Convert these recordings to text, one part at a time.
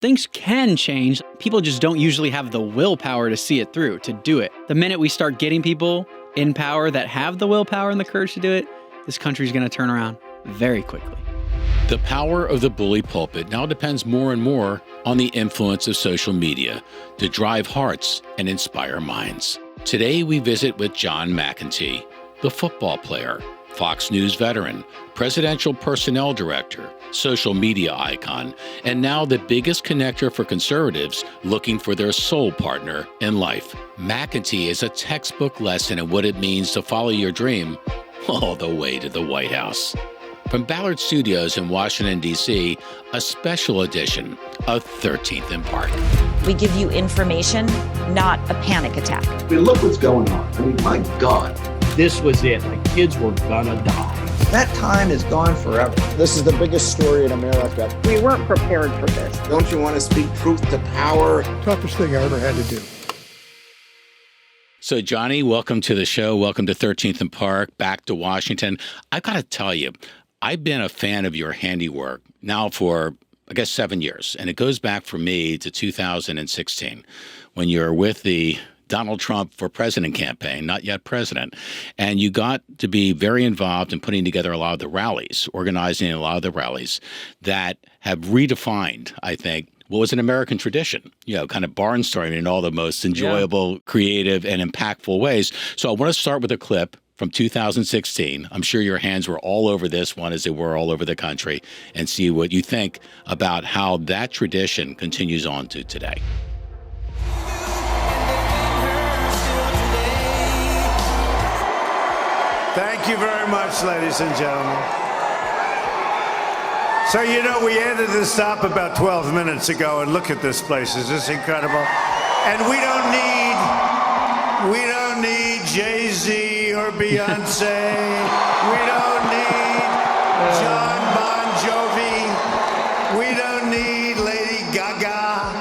things can change. People just don't usually have the willpower to see it through, to do it. The minute we start getting people in power that have the willpower and the courage to do it, this country's going to turn around very quickly. The power of the bully pulpit now depends more and more on the influence of social media to drive hearts and inspire minds. Today, we visit with John McEntee, the football player, Fox News veteran, presidential personnel director, social media icon, and now the biggest connector for conservatives looking for their soul partner in life. McEntee is a textbook lesson in what it means to follow your dream all the way to the White House. From Ballard Studios in Washington, D.C., a special edition of 13th and Park. We give you information, not a panic attack. I mean, look what's going on. I mean, my God. This was it. My kids were gonna die. That time is gone forever. This is the biggest story in America. We weren't prepared for this. Don't you want to speak truth to power? Toughest thing I ever had to do. So, Johnny, welcome to the show. Welcome to 13th and Park, back to Washington. I got to tell you, I've been a fan of your handiwork now for, I guess, 7 years. And it goes back for me to 2016 when you're with the Donald Trump for president campaign, not yet president. And you got to be very involved in putting together a lot of the rallies, organizing a lot of the rallies that have redefined, I think, what was an American tradition, kind of barnstorming in all the most enjoyable, creative, and impactful ways. So I want to start with a clip from 2016. I'm sure your hands were all over this one as they were all over the country, and see what you think about how that tradition continues on to today. Thank you very much, ladies and gentlemen. So, we ended this stop about 12 minutes ago, and look at this place. Is this incredible? And we don't need Jay-Z or Beyonce. We don't need John Bon Jovi. We don't need Lady Gaga.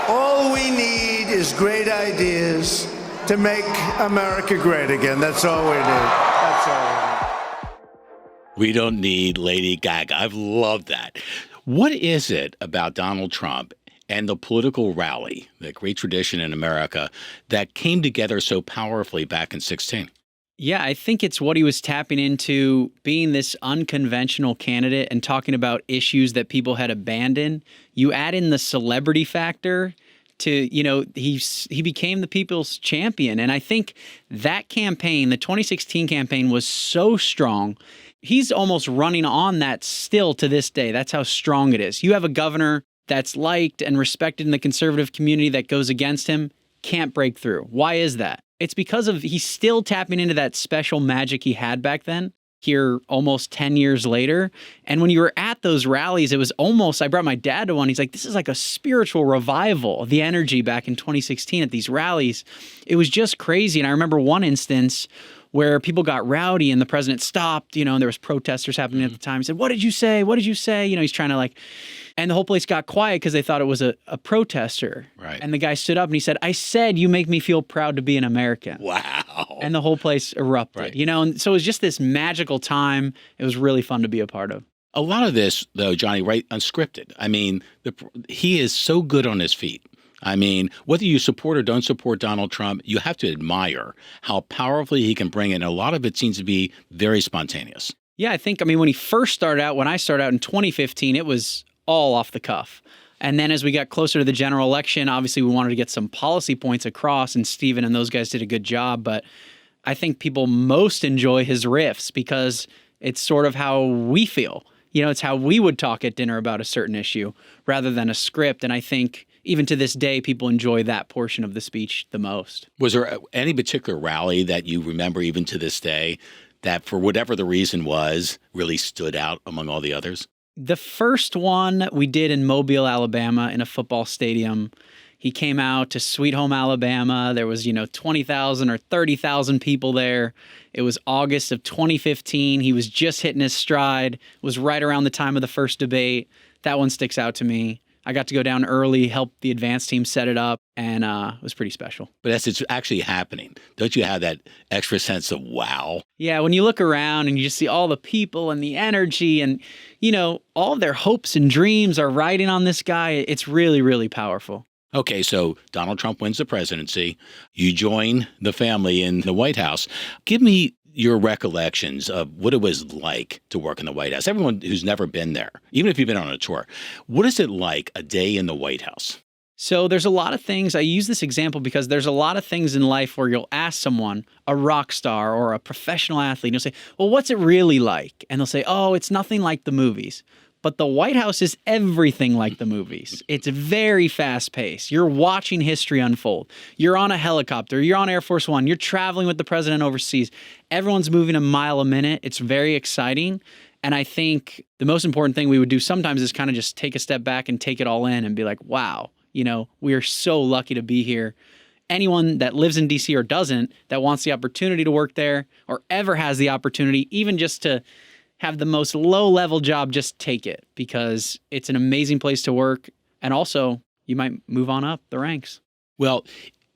All we need is great ideas to make America great again. That's all we need. That's all we need. We don't need Lady Gaga. I've loved that. What is it about Donald Trump and the political rally, the great tradition in America, that came together so powerfully back in 16? Yeah, I think it's what he was tapping into, being this unconventional candidate and talking about issues that people had abandoned. You add in the celebrity factor to, he became the people's champion. And I think that campaign, the 2016 campaign, was so strong. He's almost running on that still to this day. That's how strong it is. You have a governor that's liked and respected in the conservative community that goes against him, can't break through. Why is that? It's because he's still tapping into that special magic he had back then, here almost 10 years later. And when you were at those rallies, it was almost, I brought my dad to one. He's like, this is like a spiritual revival, the energy back in 2016 at these rallies. It was just crazy. And I remember one instance where people got rowdy and the president stopped, and there was protesters happening at the time. He said, what did you say? What did you say? He's trying to and the whole place got quiet because they thought it was a protester. Right. And the guy stood up and he said, I said, you make me feel proud to be an American. Wow. And the whole place erupted, right. And so it was just this magical time. It was really fun to be a part of. A lot of this, though, Johnny, right, unscripted. I mean, he is so good on his feet. I mean, whether you support or don't support Donald Trump, you have to admire how powerfully he can bring it. And a lot of it seems to be very spontaneous. Yeah, I think, when he first started out, when I started out in 2015, it was all off the cuff. And then as we got closer to the general election, obviously we wanted to get some policy points across, and Stephen and those guys did a good job. But I think people most enjoy his riffs because it's sort of how we feel. It's how we would talk at dinner about a certain issue rather than a script. And I think even to this day, people enjoy that portion of the speech the most. Was there any particular rally that you remember even to this day that, for whatever the reason was, really stood out among all the others? The first one we did in Mobile, Alabama, in a football stadium. He came out to Sweet Home, Alabama. There was, 20,000 or 30,000 people there. It was August of 2015. He was just hitting his stride. It was right around the time of the first debate. That one sticks out to me. I got to go down early, help the advance team set it up, and it was pretty special. But as it's actually happening, don't you have that extra sense of wow? Yeah, when you look around and you just see all the people and the energy and, all of their hopes and dreams are riding on this guy, it's really, really powerful. Okay, so Donald Trump wins the presidency. You join the family in the White House. Give me your recollections of what it was like to work in the White House. Everyone who's never been there, even if you've been on a tour, what is it like a day in the White House? So there's a lot of things. I use this example because there's a lot of things in life where you'll ask someone, a rock star or a professional athlete, and you'll say, well, what's it really like? And they'll say, oh, it's nothing like the movies. But the White House is everything like the movies. It's very fast paced. You're watching history unfold. You're on a helicopter. You're on Air Force One. You're traveling with the president overseas. Everyone's moving a mile a minute. It's very exciting. And I think the most important thing we would do sometimes is kind of just take a step back and take it all in and be like, wow, we are so lucky to be here. Anyone that lives in DC or doesn't, that wants the opportunity to work there or ever has the opportunity, even just to have the most low-level job, just take it because it's an amazing place to work. And also, you might move on up the ranks. Well,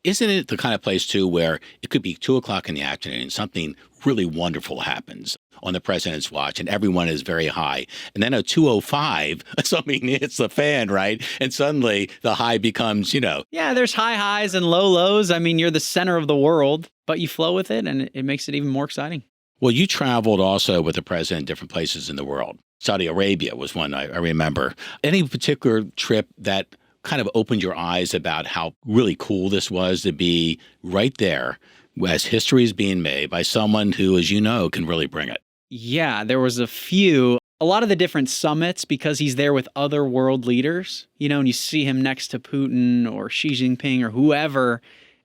isn't it the kind of place, too, where it could be 2 o'clock in the afternoon and something really wonderful happens on the president's watch and everyone is very high. And then at 2:05, something hits the fan, right? And suddenly the high becomes, Yeah, there's high highs and low lows. I mean, you're the center of the world, but you flow with it and it makes it even more exciting. Well, you traveled also with the president in different places in the world. Saudi Arabia was one I remember. Any particular trip that kind of opened your eyes about how really cool this was to be right there as history is being made by someone who, as you know, can really bring it? Yeah, there was a few. A lot of the different summits, because he's there with other world leaders, and you see him next to Putin or Xi Jinping or whoever,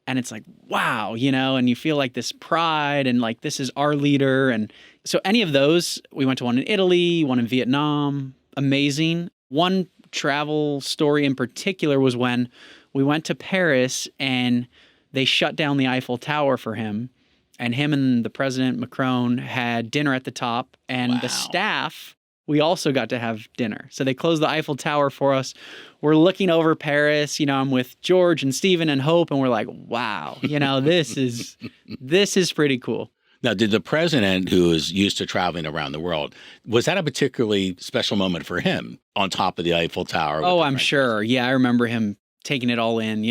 and it's like, wow, and you feel like this pride and like this is our leader. And so any of those, we went to one in Italy, one in Vietnam, amazing. One travel story in particular was when we went to Paris and they shut down the Eiffel Tower for him. And him and the President Macron had dinner at the top, and the staff, we also got to have dinner. So they closed the Eiffel Tower for us. We're looking over Paris, I'm with George and Stephen and Hope, and we're like, wow, this is pretty cool. Now, did the president, who is used to traveling around the world, was that a particularly special moment for him on top of the Eiffel Tower? Oh, I'm sure. Yeah, I remember him taking it all in,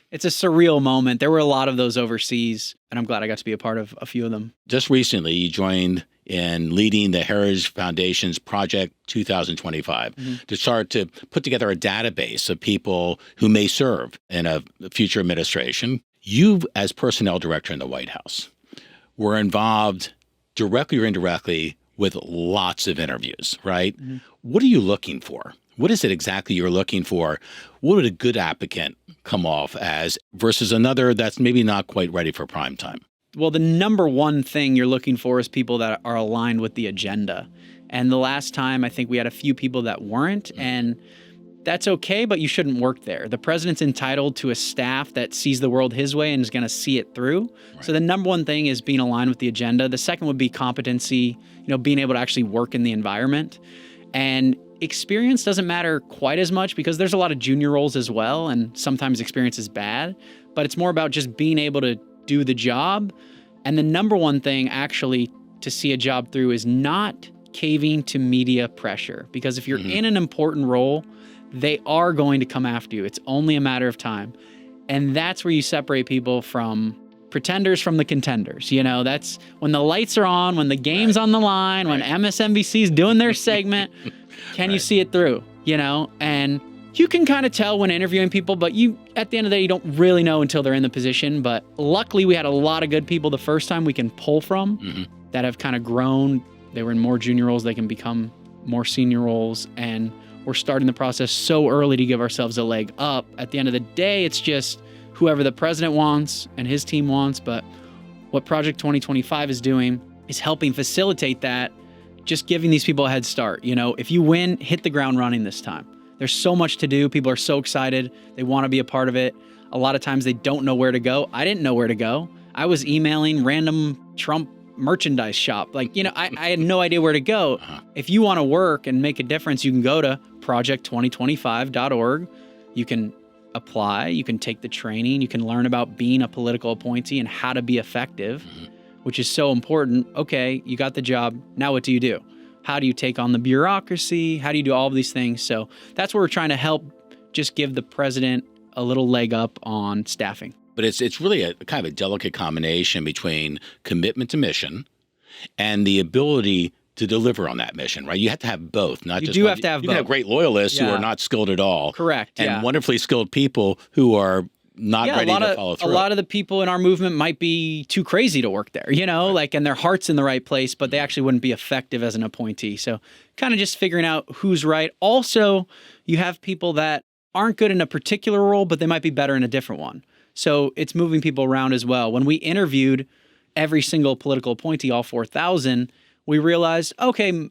it's a surreal moment. There were a lot of those overseas, and I'm glad I got to be a part of a few of them. Just recently, you joined in leading the Heritage Foundation's Project 2025 to start to put together a database of people who may serve in a future administration. You, as personnel director in the White House, were involved directly or indirectly with lots of interviews, right? What are you looking for? What is it exactly you're looking for? What would a good applicant come off as versus another that's maybe not quite ready for prime time? Well, the number one thing you're looking for is people that are aligned with the agenda. And the last time, I think we had a few people that weren't, and that's okay, but you shouldn't work there. The president's entitled to a staff that sees the world his way and is going to see it through. Right. So the number one thing is being aligned with the agenda. The second would be competency, being able to actually work in the environment. And experience doesn't matter quite as much because there's a lot of junior roles as well, and sometimes experience is bad, but it's more about just being able to do the job. And the number one thing actually to see a job through is not caving to media pressure, because if you're in an important role, they are going to come after you. It's only a matter of time. And that's where you separate people from pretenders from the contenders. That's when the lights are on, when the game's on the line, when MSNBC's doing their segment. Can you see it through? And you can kind of tell when interviewing people, but at the end of the day, you don't really know until they're in the position. But luckily, we had a lot of good people the first time we can pull from that have kind of grown. They were in more junior roles. They can become more senior roles. And we're starting the process so early to give ourselves a leg up. At the end of the day, it's just whoever the president wants and his team wants. But what Project 2025 is doing is helping facilitate that, just giving these people a head start. If you win, hit the ground running this time. There's so much to do. People are so excited. They want to be a part of it. A lot of times they don't know where to go. I didn't know where to go. I was emailing random Trump merchandise shop. I had no idea where to go. If you want to work and make a difference, you can go to project2025.org. You can apply, you can take the training, you can learn about being a political appointee and how to be effective, which is so important. Okay, you got the job. Now what do you do? How do you take on the bureaucracy? How do you do all of these things? So that's where we're trying to help just give the president a little leg up on staffing. But it's really a kind of a delicate combination between commitment to mission and the ability to deliver on that mission, right? You have to have both. Not You just do one. have to have You can have both. great loyalists who Yeah. are not skilled at all. Correct, And yeah. wonderfully skilled people who are not ready to follow through. A lot of the people in our movement might be too crazy to work there, like, and their heart's in the right place, but they actually wouldn't be effective as an appointee. So kind of just figuring out who's right. Also, you have people that aren't good in a particular role, but they might be better in a different one. So it's moving people around as well. When we interviewed every single political appointee, all 4,000, we realized, okay,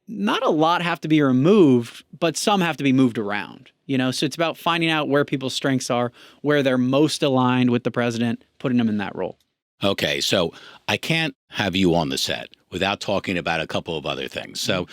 not a lot have to be removed, but some have to be moved around, So it's about finding out where people's strengths are, where they're most aligned with the president, putting them in that role. Okay, so I can't have you on the set without talking about a couple of other things. So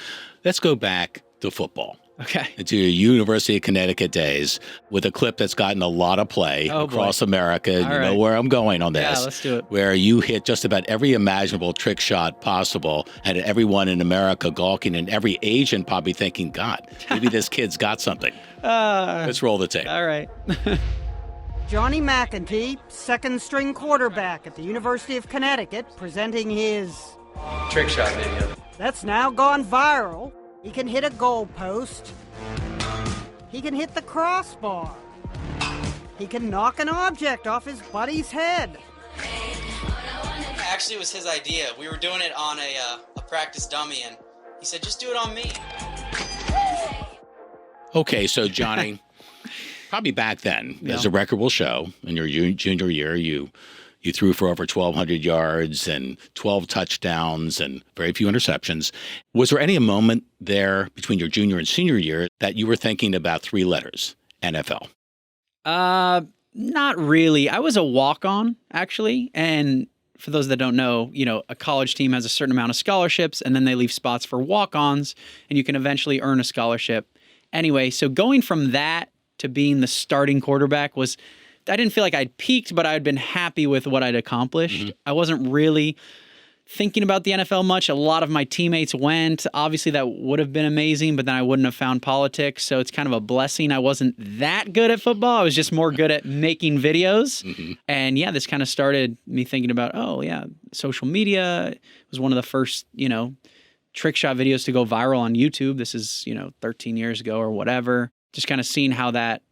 let's go back to football. Okay. To your University of Connecticut days with a clip that's gotten a lot of play across America. You know where I'm going on this. Yeah, let's do it. Where you hit just about every imaginable trick shot possible, had everyone in America gawking and every agent probably thinking, God, maybe this kid's got something. Let's roll the tape. All right. Johnny McEntee, second-string quarterback at the University of Connecticut, presenting his trick shot video. That's now gone viral. He can hit a goalpost. He can hit the crossbar. He can knock an object off his buddy's head. Actually, it was his idea. We were doing it on a practice dummy, and he said, just do it on me. Okay, so Johnny, probably back then, as the record will show, in your junior year, you threw for over 1,200 yards and 12 touchdowns and very few interceptions. Was there any moment there between your junior and senior year that you were thinking about 3 letters, NFL? Not really. I was a walk-on, actually. And for those that don't know, a college team has a certain amount of scholarships, and then they leave spots for walk-ons, and you can eventually earn a scholarship. Anyway, so going from that to being the starting quarterback I didn't feel like I'd peaked, but I'd been happy with what I'd accomplished. I wasn't really thinking about the NFL much. A lot of my teammates went. Obviously, that would have been amazing, but then I wouldn't have found politics. So it's kind of a blessing. I wasn't that good at football. I was just more good at making videos. And yeah, this kind of started me thinking about, social media was one of the first, trick shot videos to go viral on YouTube. This is, 13 years ago or whatever. Just kind of seeing how that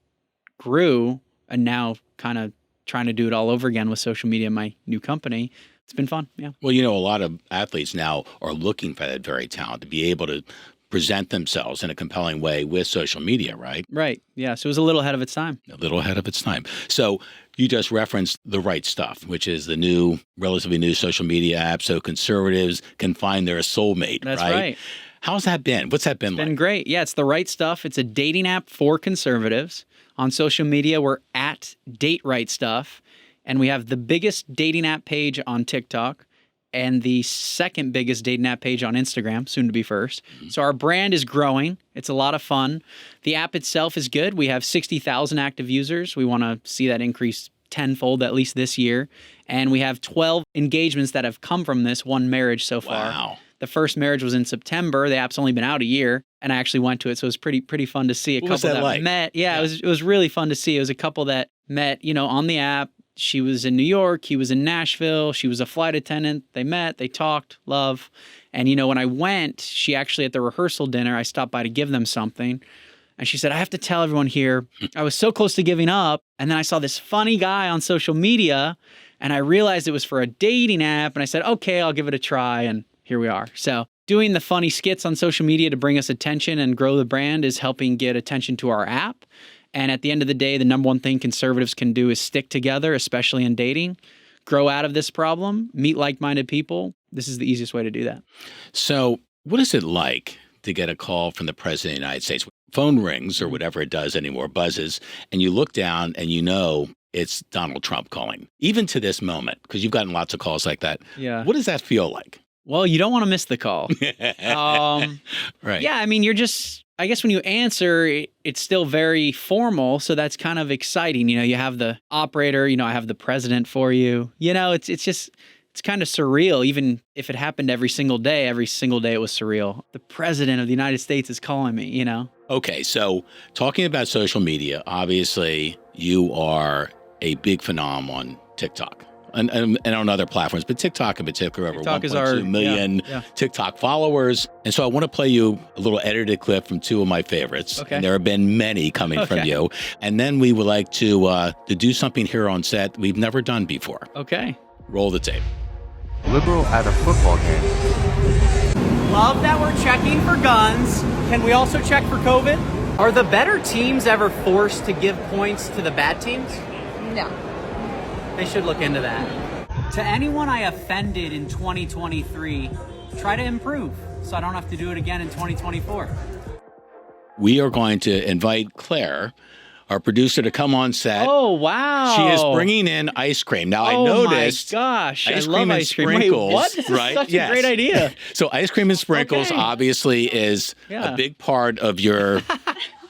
grew. And now kind of trying to do it all over again with social media, my new company. It's been fun, yeah. Well, a lot of athletes now are looking for that very talent, to be able to present themselves in a compelling way with social media, right? Right, yeah. So it was a little ahead of its time. A little ahead of its time. So you just referenced The Right Stuff, which is the relatively new social media app, so conservatives can find their soulmate, That's right? right. How's that been? What's that been like? It's been great. Yeah, it's The Right Stuff. It's a dating app for conservatives. On social media, we're at @DateRightStuff, and we have the biggest dating app page on TikTok and the second biggest dating app page on Instagram, soon to be first. So our brand is growing. It's a lot of fun. The app itself is good. We have 60,000 active users. We want to see that increase tenfold at least this year. And we have 12 engagements that have come from this, one marriage so far. Wow. The first marriage was in September. The app's only been out a year, and I actually went to it, so it was pretty fun to see a What couple was that like? met. Yeah, it was really fun to see. It was a couple that met, on the app. She was in New York, he was in Nashville. She was a flight attendant. They met, they talked, love. And when I went, she actually at the rehearsal dinner, I stopped by to give them something. And she said, I have to tell everyone here, I was so close to giving up. And then I saw this funny guy on social media, and I realized it was for a dating app. And I said, okay, I'll give it a try. And here we are. So doing the funny skits on social media to bring us attention and grow the brand is helping get attention to our app. And at the end of the day, the number one thing conservatives can do is stick together, especially in dating, grow out of this problem, meet like-minded people. This is the easiest way to do that. So what is it like to get a call from the President of the United States? Phone rings or whatever it does anymore, buzzes, and you look down and it's Donald Trump calling, even to this moment, because you've gotten lots of calls like that. Yeah. What does that feel like? Well, you don't want to miss the call. Right. Yeah, I mean, you're just I guess when you answer, it's still very formal. So that's kind of exciting. You have the operator, I have the president for you. It's kind of surreal. Even if it happened every single day it was surreal. The president of the United States is calling me, Okay, so talking about social media, obviously you are a big phenomenon on TikTok and on other platforms, but TikTok in particular, over 1.2 million TikTok followers. And so I want to play you a little edited clip from two of my favorites. Okay. And there have been many coming from you. And then we would like to do something here on set we've never done before. Okay. Roll the tape. Liberal at a football game. Love that we're checking for guns. Can we also check for COVID? Are the better teams ever forced to give points to the bad teams? No. They should look into that. To anyone I offended in 2023, try to improve so I don't have to do it again in 2024. We are going to invite Claire, our producer, to come on set. Oh, wow. She is bringing in ice cream. Now, I noticed. Oh, my gosh. Ice I cream love and ice cream. sprinkles, Wait, what? This right? is such Yes. a great idea. So ice cream and sprinkles obviously is a big part of your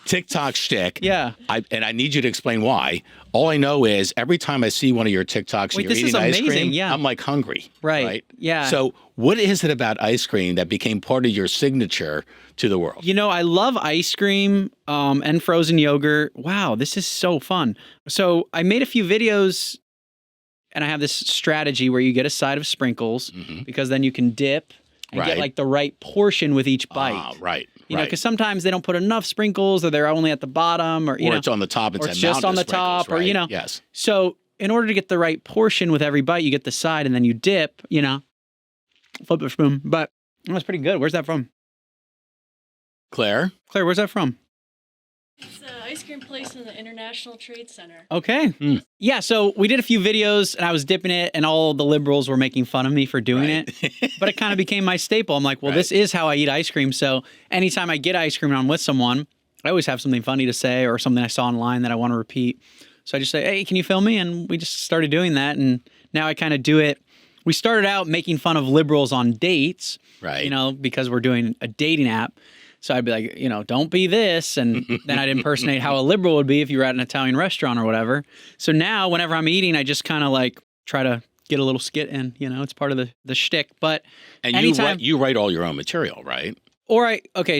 TikTok shtick. Yeah. And I need you to explain why. All I know is every time I see one of your TikToks and you're eating ice cream, I'm like hungry. Right. Yeah. So what is it about ice cream that became part of your signature to the world? I love ice cream and frozen yogurt. Wow, this is so fun. So I made a few videos and I have this strategy where you get a side of sprinkles because then you can dip and get like the right portion with each bite. Right. Because sometimes they don't put enough sprinkles or they're only at the bottom or it's on the top. Or it's just on the top or, Yes. So in order to get the right portion with every bite, you get the side and then you dip, flip a spoon. But that's pretty good. Where's that from? Claire, where's that from? It's an ice cream place in the International Trade Center. Okay. Yeah, so we did a few videos and I was dipping it and all the liberals were making fun of me for doing it. But it kind of became my staple. I'm like, well, this is how I eat ice cream. So anytime I get ice cream and I'm with someone, I always have something funny to say or something I saw online that I want to repeat. So I just say, hey, can you film me? And we just started doing that. And now I kind of do it. We started out making fun of liberals on dates, because we're doing a dating app. So I'd be like, don't be this. And then I'd impersonate how a liberal would be if you were at an Italian restaurant or whatever. So now whenever I'm eating, I just kind of like try to get a little skit in, it's part of the shtick. But anytime you write all your own material, right?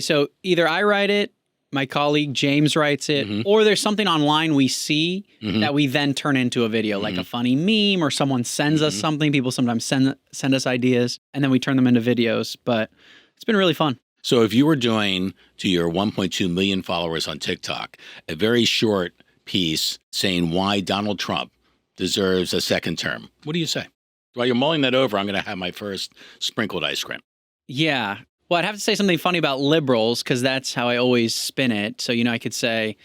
So either I write it, my colleague James writes it, or there's something online we see that we then turn into a video, like a funny meme or someone sends us something. People sometimes send us ideas and then we turn them into videos. But it's been really fun. So if you were doing to your 1.2 million followers on TikTok, a very short piece saying why Donald Trump deserves a second term, what do you say? While you're mulling that over, I'm going to have my first sprinkled ice cream. Yeah. Well, I'd have to say something funny about liberals because that's how I always spin it. So, I could say,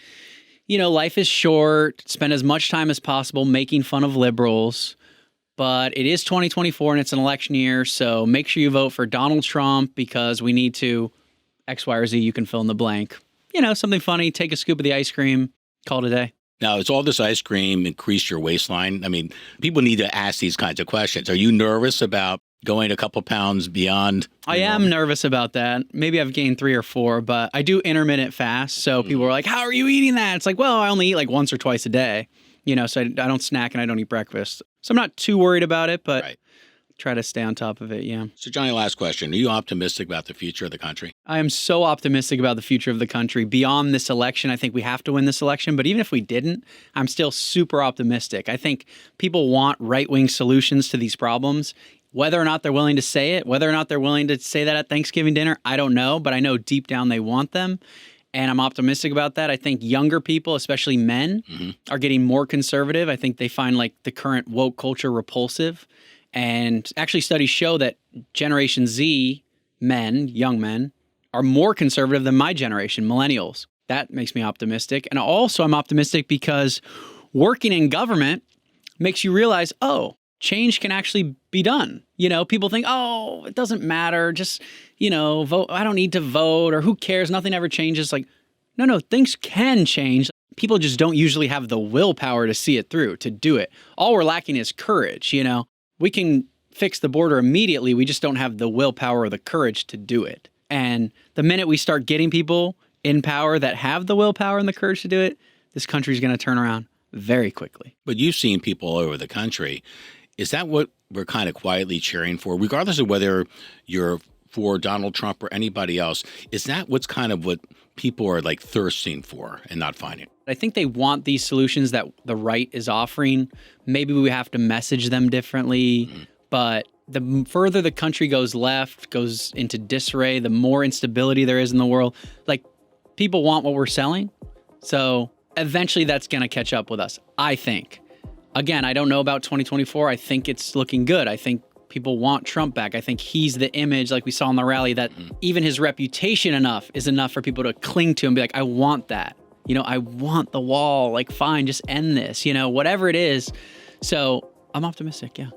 life is short. Spend as much time as possible making fun of liberals. But it is 2024 and it's an election year, so make sure you vote for Donald Trump because we need to X, Y, or Z. You can fill in the blank. Something funny, take a scoop of the ice cream, call it a day. Now, has all this ice cream increased your waistline? I mean, people need to ask these kinds of questions. Are you nervous about going a couple pounds beyond? I am nervous about that. Maybe I've gained 3 or 4, but I do intermittent fast. So people are like, how are you eating that? It's like, well, I only eat like once or twice a day. So I don't snack and I don't eat breakfast. So I'm not too worried about it, but try to stay on top of it, yeah. So Johnny, last question. Are you optimistic about the future of the country? I am so optimistic about the future of the country. Beyond this election, I think we have to win this election. But even if we didn't, I'm still super optimistic. I think people want right-wing solutions to these problems. Whether or not they're willing to say it, whether or not they're willing to say that at Thanksgiving dinner, I don't know. But I know deep down they want them. And I'm optimistic about that. I think younger people, especially men, are getting more conservative. I think they find like the current woke culture repulsive. And actually studies show that Generation Z men, young men, are more conservative than my generation, millennials. That makes me optimistic. And also I'm optimistic because working in government makes you realize, change can actually be done. People think, it doesn't matter. Just, vote. I don't need to vote or who cares? Nothing ever changes. Like, no, things can change. People just don't usually have the willpower to see it through, to do it. All we're lacking is courage. We can fix the border immediately. We just don't have the willpower or the courage to do it. And the minute we start getting people in power that have the willpower and the courage to do it, this country's going to turn around very quickly. But you've seen people all over the country. Is that what we're kind of quietly cheering for, regardless of whether you're for Donald Trump or anybody else? Is that what's kind of what people are like thirsting for and not finding? I think they want these solutions that the right is offering. Maybe we have to message them differently, but the further the country goes left, goes into disarray, the more instability there is in the world. Like, people want what we're selling. So eventually that's going to catch up with us, I think. Again, I don't know about 2024. I think it's looking good. I think people want Trump back. I think he's the image, like we saw in the rally, that even his reputation is enough for people to cling to and be like, I want that. You know, I want the wall. Like, fine, just end this, you know, whatever it is. So I'm optimistic, yeah.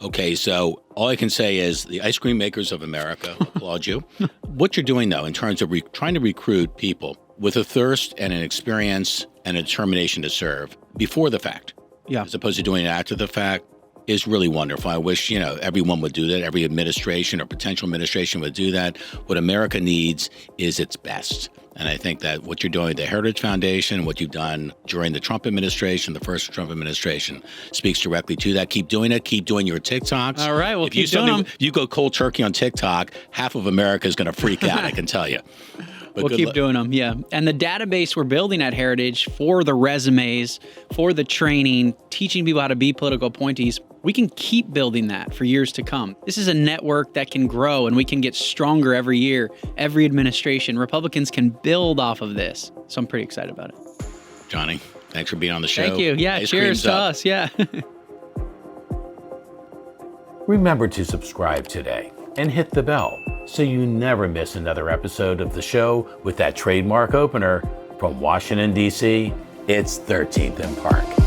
Okay, so all I can say is the ice cream makers of America applaud you. What you're doing, though, in terms of trying to recruit people with a thirst and an experience and a determination to serve before the fact, as opposed to doing it after the fact, is really wonderful. I wish, you know, everyone would do that. Every administration or potential administration would do that. What America needs is its best. And I think that what you're doing at the Heritage Foundation, what you've done during the Trump administration, the first Trump administration, speaks directly to that. Keep doing it. Keep doing your TikToks. All right, we'll keep doing them. If you go cold turkey on TikTok, half of America is going to freak out, I can tell you. But we'll keep doing them, yeah. And the database we're building at Heritage for the resumes, for the training, teaching people how to be political appointees, we can keep building that for years to come. This is a network that can grow, and we can get stronger every year, every administration. Republicans can build off of this. So I'm pretty excited about it. Johnny, thanks for being on the show. Thank you. Yeah, cheers to us. Yeah. Remember to subscribe today and hit the bell so you never miss another episode of the show with that trademark opener. From Washington, D.C., it's 13th and Park.